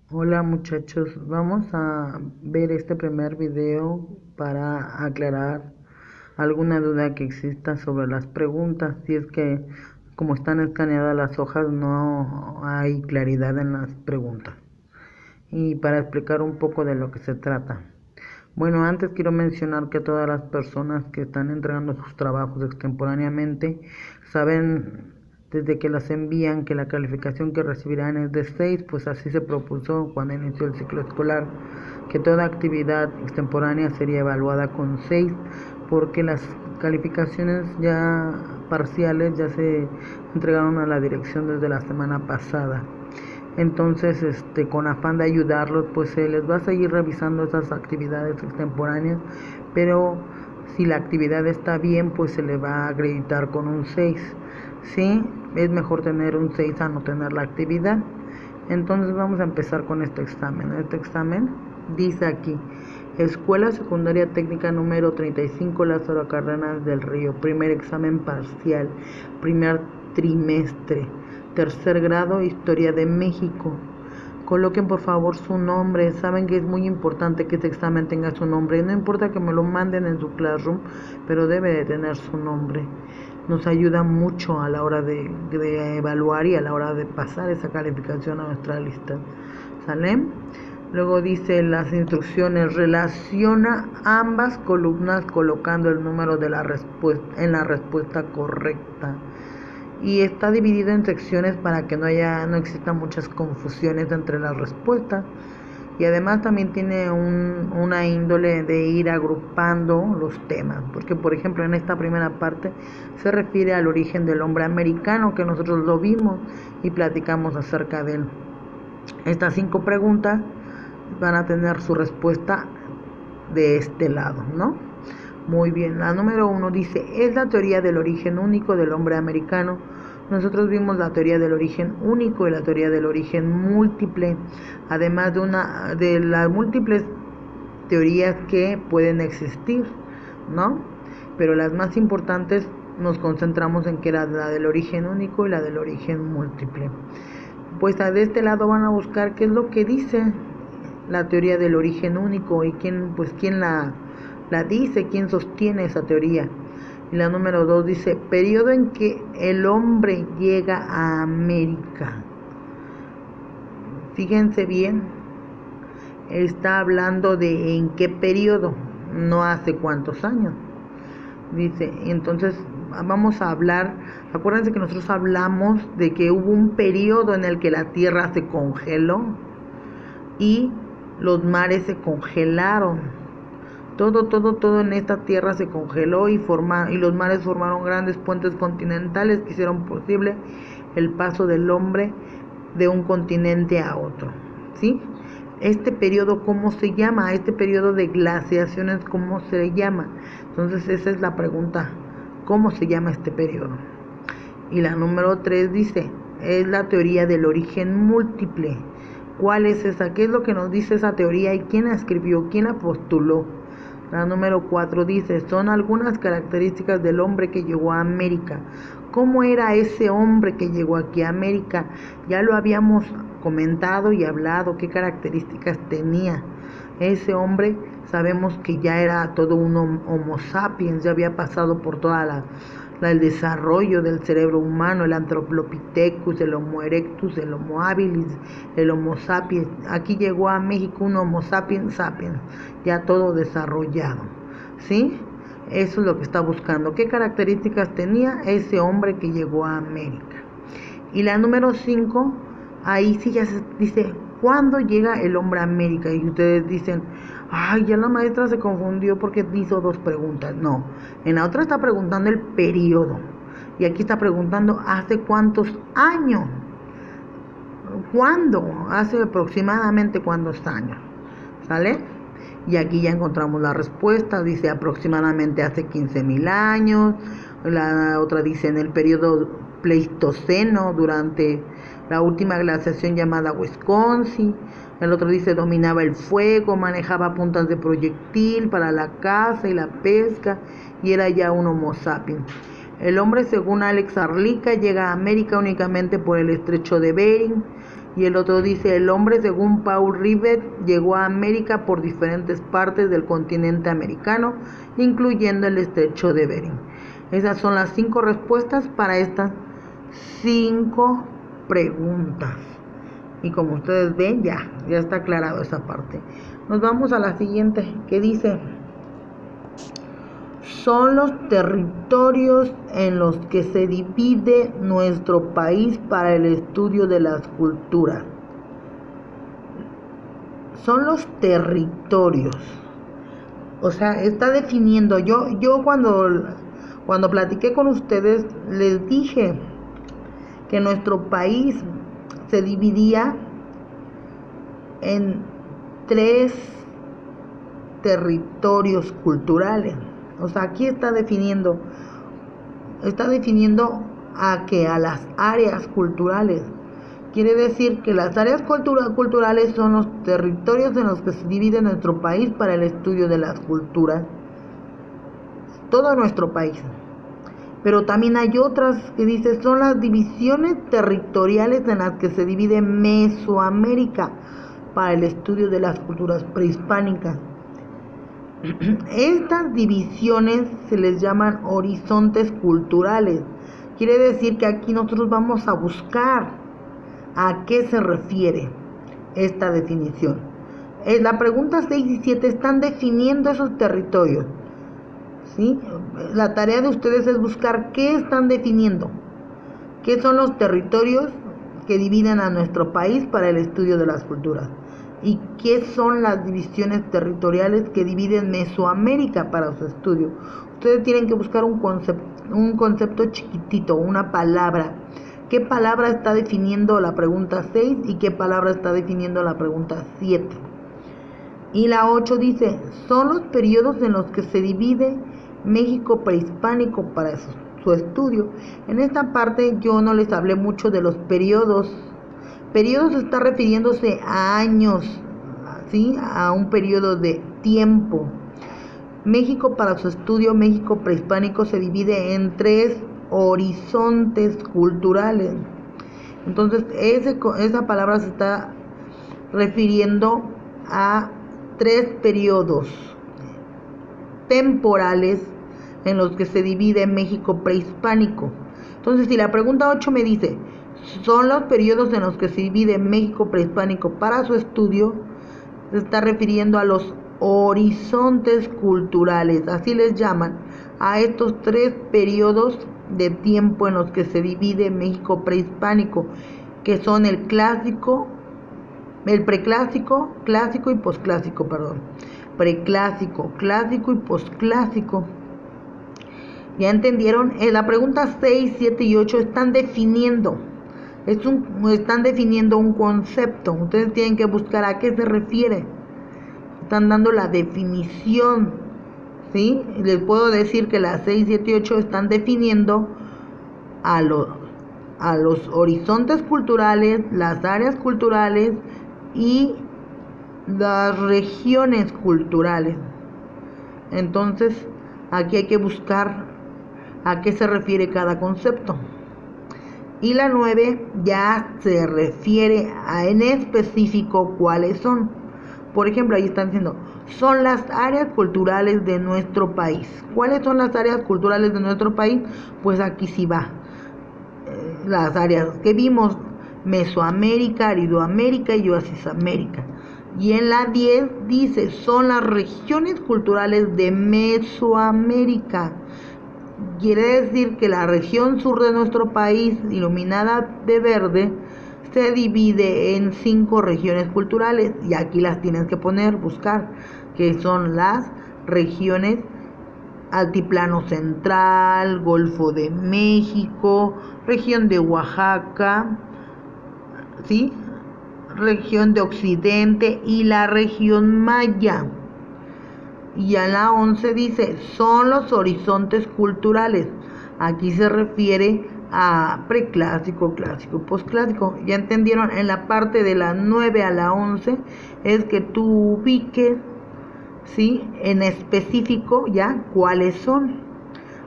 Hola muchachos, vamos a ver este primer video para aclarar alguna duda que exista sobre las preguntas. Si es que como están escaneadas las hojas no hay claridad en las preguntas. Y para explicar un poco de lo que se trata. Bueno, antes quiero mencionar que todas las personas que están entregando sus trabajos extemporáneamente saben desde que las envían que la calificación que recibirán es de 6, pues así se propuso cuando inició el ciclo escolar, que toda actividad extemporánea sería evaluada con 6, porque las calificaciones ya parciales ya se entregaron a la dirección desde la semana pasada. Entonces, con afán de ayudarlos, pues se les va a seguir revisando esas actividades extemporáneas, pero si la actividad está bien, pues se le va a acreditar con un 6. Sí, es mejor tener un 6 a no tener la actividad. Entonces vamos a empezar con este examen. Este examen dice aquí: Escuela Secundaria Técnica número 35 Lázaro Cárdenas del Río, primer examen parcial, primer trimestre, tercer grado, Historia de México. Coloquen por favor su nombre. Saben que es muy importante que este examen tenga su nombre. No importa que me lo manden en su classroom, pero debe de tener su nombre. Nos ayuda mucho a la hora de evaluar y a la hora de pasar esa calificación a nuestra lista. ¿Sale? Luego dice las instrucciones: relaciona ambas columnas colocando el número de la respuesta en la respuesta correcta. Y está dividido en secciones para que no existan muchas confusiones entre las respuestas. Y además también tiene una índole de ir agrupando los temas, porque por ejemplo en esta primera parte se refiere al origen del hombre americano, que nosotros lo vimos y platicamos acerca de él. Estas 5 preguntas van a tener su respuesta de este lado, ¿no? Muy bien, la número 1 dice: es la teoría del origen único del hombre americano. Nosotros vimos la teoría del origen único y la teoría del origen múltiple, además de las múltiples teorías que pueden existir, ¿no? Pero las más importantes nos concentramos en que era la del origen único y la del origen múltiple. Pues de este lado van a buscar qué es lo que dice la teoría del origen único y quién la dice, quién sostiene esa teoría. Y la número 2 dice: periodo en que el hombre llega a América. Fíjense bien, está hablando de en qué periodo, no hace cuántos años. Dice, entonces vamos a hablar, acuérdense que nosotros hablamos de que hubo un periodo en el que la tierra se congeló y los mares se congelaron. Todo en esta tierra se congeló y los mares formaron grandes puentes continentales que hicieron posible el paso del hombre de un continente a otro, ¿sí? Este periodo, ¿cómo se llama? Este periodo de glaciaciones, ¿cómo se llama? Entonces esa es la pregunta: ¿cómo se llama este periodo? Y la número 3 dice: es la teoría del origen múltiple. ¿Cuál es esa? ¿Qué es lo que nos dice esa teoría y quién la escribió, quién la postuló? La número 4 dice: son algunas características del hombre que llegó a América. ¿Cómo era ese hombre que llegó aquí a América? Ya lo habíamos comentado y hablado, qué características tenía. Ese hombre sabemos que ya era todo un homo sapiens, ya había pasado por toda el desarrollo del cerebro humano, el Anthropopithecus, el Homo erectus, el Homo habilis, el Homo sapiens. Aquí llegó a México un Homo sapiens sapiens, ya todo desarrollado, ¿sí? Eso es lo que está buscando. ¿Qué características tenía ese hombre que llegó a América? Y la número 5, ahí sí ya se dice: ¿cuándo llega el hombre a América? Y ustedes dicen: ay, ya la maestra se confundió porque hizo 2 preguntas. No, en la otra está preguntando el periodo y aquí está preguntando hace cuántos años. ¿Cuándo? Hace aproximadamente cuántos años. ¿Sale? Y aquí ya encontramos la respuesta. Dice aproximadamente hace 15,000 años. La otra dice en el periodo Pleistoceno, durante la última glaciación llamada Wisconsin. El otro dice dominaba el fuego, manejaba puntas de proyectil para la caza y la pesca y era ya un Homo sapiens. El hombre, según Alex Arlica, llega a América únicamente por el estrecho de Bering Y el otro dice, el hombre según Paul Rivet llegó a América por diferentes partes del continente americano, incluyendo el estrecho de Bering. Esas son las 5 respuestas para estas 5 preguntas. Y como ustedes ven, ya está aclarado esa parte. Nos vamos a la siguiente, que dice, son los territorios en los que se divide nuestro país para el estudio de las culturas. Son los territorios. O sea, está definiendo. Yo cuando platiqué con ustedes, les dije que nuestro país se dividía en 3 territorios culturales. O sea, aquí está definiendo a las áreas culturales. Quiere decir que las áreas culturales son los territorios en los que se divide nuestro país para el estudio de las culturas. Todo nuestro país. Pero también hay otras que dice, son las divisiones territoriales en las que se divide Mesoamérica para el estudio de las culturas prehispánicas. Estas divisiones se les llaman horizontes culturales. Quiere decir que aquí nosotros vamos a buscar a qué se refiere esta definición. La pregunta 6 y 7 están definiendo esos territorios. ¿Sí? La tarea de ustedes es buscar qué están definiendo, qué son los territorios que dividen a nuestro país para el estudio de las culturas y qué son las divisiones territoriales que dividen Mesoamérica para su estudio. Ustedes tienen que buscar un concepto chiquitito, una palabra. ¿Qué palabra está definiendo la pregunta 6 y qué palabra está definiendo la pregunta 7? Y la 8 dice, son los periodos en los que se divide México prehispánico para su estudio. En esta parte yo no les hablé mucho de los periodos. Periodos está refiriéndose a años, ¿sí? A un periodo de tiempo. México para su estudio, México prehispánico, se divide en 3 horizontes culturales. Entonces esa palabra se está refiriendo a 3 periodos temporales en los que se divide México prehispánico. Entonces, si la pregunta 8 me dice, son los periodos en los que se divide México prehispánico para su estudio, se está refiriendo a los horizontes culturales, así les llaman a estos 3 periodos de tiempo en los que se divide México prehispánico, que son el clásico, el preclásico, clásico y posclásico, preclásico, clásico y posclásico. ¿Ya entendieron? En la pregunta 6, 7 y 8 están definiendo un concepto. Ustedes tienen que buscar a qué se refiere. Están dando la definición, ¿sí? Les puedo decir que las 6, 7 y 8 están definiendo a los horizontes culturales, las áreas culturales y las regiones culturales. Entonces, aquí hay que buscar a qué se refiere cada concepto. Y la 9 ya se refiere a en específico cuáles son. Por ejemplo, ahí están diciendo, son las áreas culturales de nuestro país. ¿Cuáles son las áreas culturales de nuestro país? Pues aquí sí va. Las áreas que vimos, Mesoamérica, Aridoamérica y Oasisamérica. Y en la 10 dice, son las regiones culturales de Mesoamérica. Quiere decir que la región sur de nuestro país, iluminada de verde, se divide en 5 regiones culturales. Y aquí las tienes que buscar, que son las regiones Altiplano Central, Golfo de México, región de Oaxaca, ¿sí? Región de Occidente y la región Maya. Y a la 11 dice, son los horizontes culturales. Aquí se refiere a preclásico, clásico, posclásico. Ya entendieron, en la parte de la 9 a la 11 es que tú ubiques, ¿sí? En específico ya cuáles son.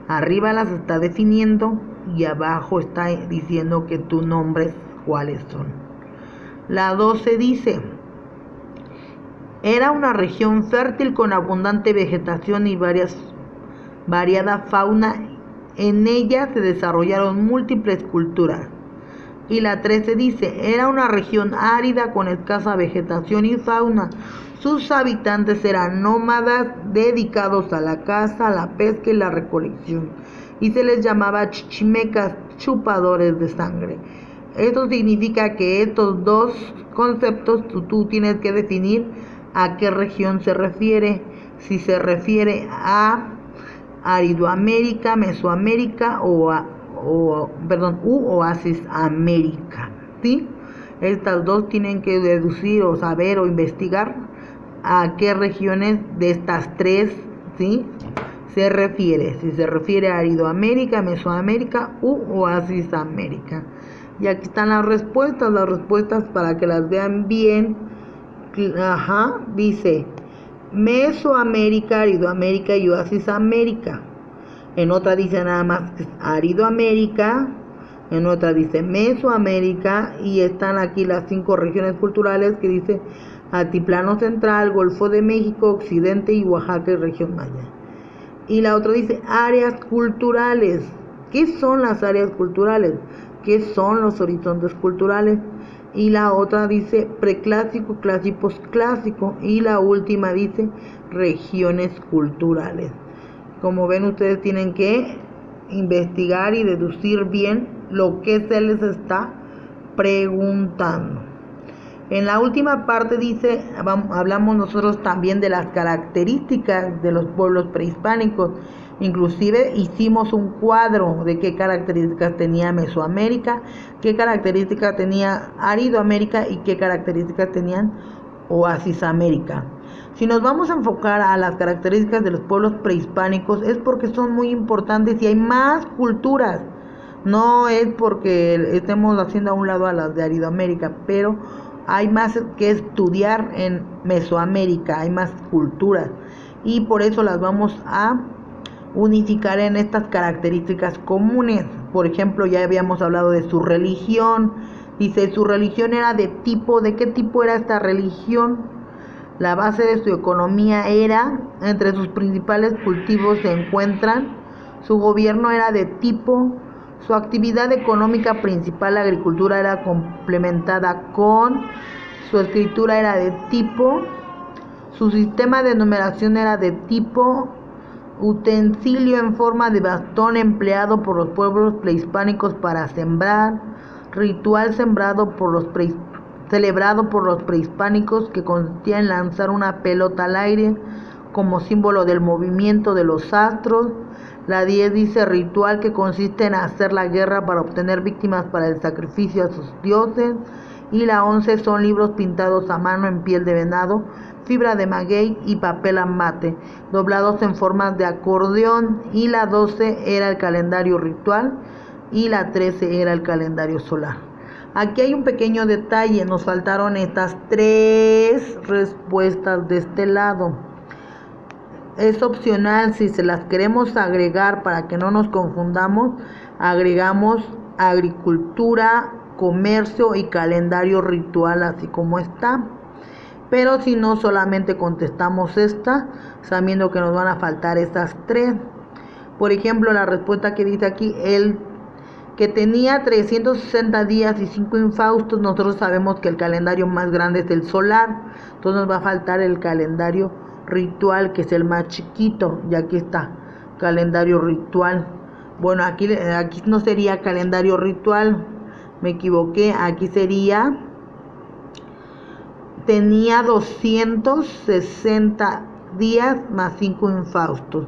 Arriba las está definiendo y abajo está diciendo que tú nombres cuáles son. La 12 dice, era una región fértil con abundante vegetación y variada fauna. En ella se desarrollaron múltiples culturas. Y la 13 dice, era una región árida con escasa vegetación y fauna. Sus habitantes eran nómadas dedicados a la caza, la pesca y la recolección. Y se les llamaba chichimecas, chupadores de sangre. Esto significa que estos dos conceptos tú tienes que definir a qué región se refiere. Si se refiere a Aridoamérica, Mesoamérica u Oasis América, ¿sí? Estas dos tienen que deducir o saber o investigar a qué regiones de estas tres, ¿sí?, se refiere. Si se refiere a Aridoamérica, Mesoamérica u Oasis América. Y aquí están las respuestas para que las vean bien. Dice Mesoamérica, Aridoamérica y Oasis América. En otra dice nada más Aridoamérica, en otra dice Mesoamérica, y están aquí las 5 regiones culturales que dice Altiplano Central, Golfo de México, Occidente y Oaxaca y región Maya. Y la otra dice áreas culturales. ¿Qué son las áreas culturales? ¿Qué son los horizontes culturales? Y la otra dice preclásico, clásico, posclásico. Y la última dice regiones culturales. Como ven, ustedes tienen que investigar y deducir bien lo que se les está preguntando. En la última parte dice, hablamos nosotros también de las características de los pueblos prehispánicos. Inclusive hicimos un cuadro de qué características tenía Mesoamérica, qué características tenía Aridoamérica y qué características tenían Oasis América. Si nos vamos a enfocar a las características de los pueblos prehispánicos, es porque son muy importantes y hay más culturas. No es porque estemos haciendo a un lado a las de Aridoamérica, pero hay más que estudiar en Mesoamérica, hay más culturas. Y por eso las vamos a unificar en estas características comunes. Por ejemplo, ya habíamos hablado de su religión. Dice, su religión era ¿de qué tipo era esta religión? La base de su economía era, entre sus principales cultivos se encuentran, su gobierno era de tipo, su actividad económica principal, la agricultura, era complementada con, su escritura era de tipo, su sistema de numeración era de tipo, utensilio en forma de bastón empleado por los pueblos prehispánicos para sembrar, ritual celebrado por los prehispánicos que consistía en lanzar una pelota al aire como símbolo del movimiento de los astros. La 10 dice ritual que consiste en hacer la guerra para obtener víctimas para el sacrificio a sus dioses. Y la 11 son libros pintados a mano en piel de venado, fibra de maguey y papel amate, doblados en formas de acordeón. Y la 12 era el calendario ritual y la 13 era el calendario solar. Aquí hay un pequeño detalle, nos faltaron estas 3 respuestas de este lado. Es opcional, si se las queremos agregar para que no nos confundamos, agregamos agricultura, comercio y calendario ritual así como está. Pero si no, solamente contestamos esta, sabiendo que nos van a faltar estas 3. Por ejemplo, la respuesta que dice aquí, el que tenía 360 días y 5 infaustos, nosotros sabemos que el calendario más grande es el solar, entonces nos va a faltar el calendario ritual, que es el más chiquito, y aquí está, calendario ritual. Bueno, aquí no sería calendario ritual, me equivoqué, aquí sería, tenía 260 días más 5 infaustos.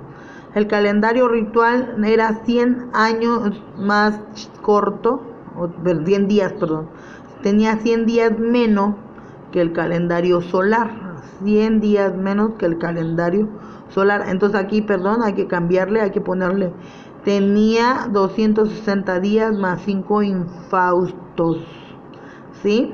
El calendario ritual era 100 años más corto, 100 días, perdón. Tenía 100 días menos que el calendario solar. 100 días menos que el calendario solar. Entonces aquí, hay que cambiarle, hay que ponerle. Tenía 260 días más 5 infaustos. ¿Sí?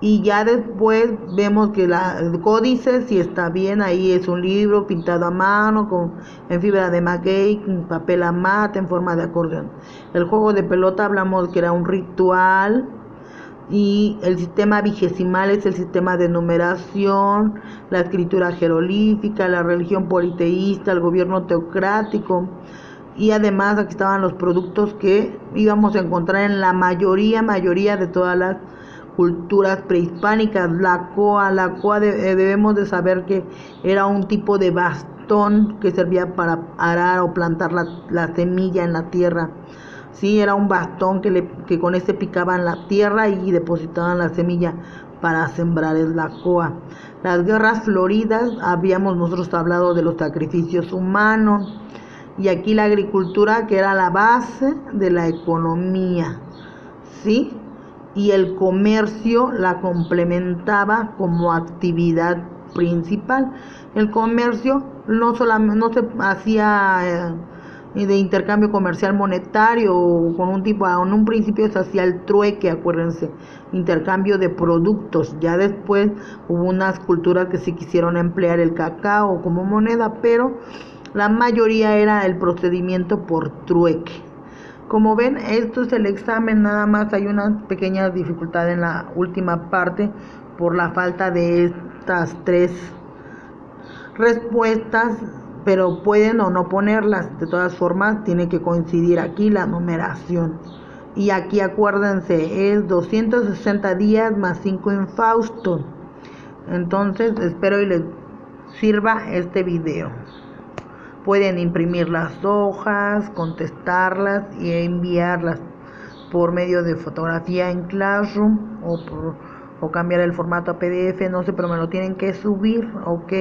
Y ya después vemos que el códice, si está bien, ahí es un libro pintado a mano, en fibra de maguey, en papel amate, en forma de acordeón. El juego de pelota hablamos que era un ritual, y el sistema vigesimal es el sistema de numeración, la escritura jeroglífica, la religión politeísta, el gobierno teocrático, y además aquí estaban los productos que íbamos a encontrar en la mayoría de todas las culturas prehispánicas. La coa debemos de saber que era un tipo de bastón que servía para arar o plantar la semilla en la tierra. Sí, era un bastón que con ese picaban la tierra y depositaban la semilla para sembrar, es la coa. Las guerras floridas, habíamos nosotros hablado de los sacrificios humanos, y aquí la agricultura, que era la base de la economía, ¿sí? Y el comercio la complementaba como actividad principal. El comercio no se hacía de intercambio comercial monetario con un tipo, en un principio se hacía el trueque, acuérdense, intercambio de productos. Ya después hubo unas culturas que sí quisieron emplear el cacao como moneda, pero la mayoría era el procedimiento por trueque. Como ven, esto es el examen, nada más hay una pequeña dificultad en la última parte por la falta de estas 3 respuestas, pero pueden o no ponerlas. De todas formas, tiene que coincidir aquí la numeración. Y aquí acuérdense, es 260 días más 5 infaustos. Entonces, espero y les sirva este video. Pueden imprimir las hojas, contestarlas y enviarlas por medio de fotografía en Classroom o cambiar el formato a PDF, no sé, pero me lo tienen que subir, ¿ok?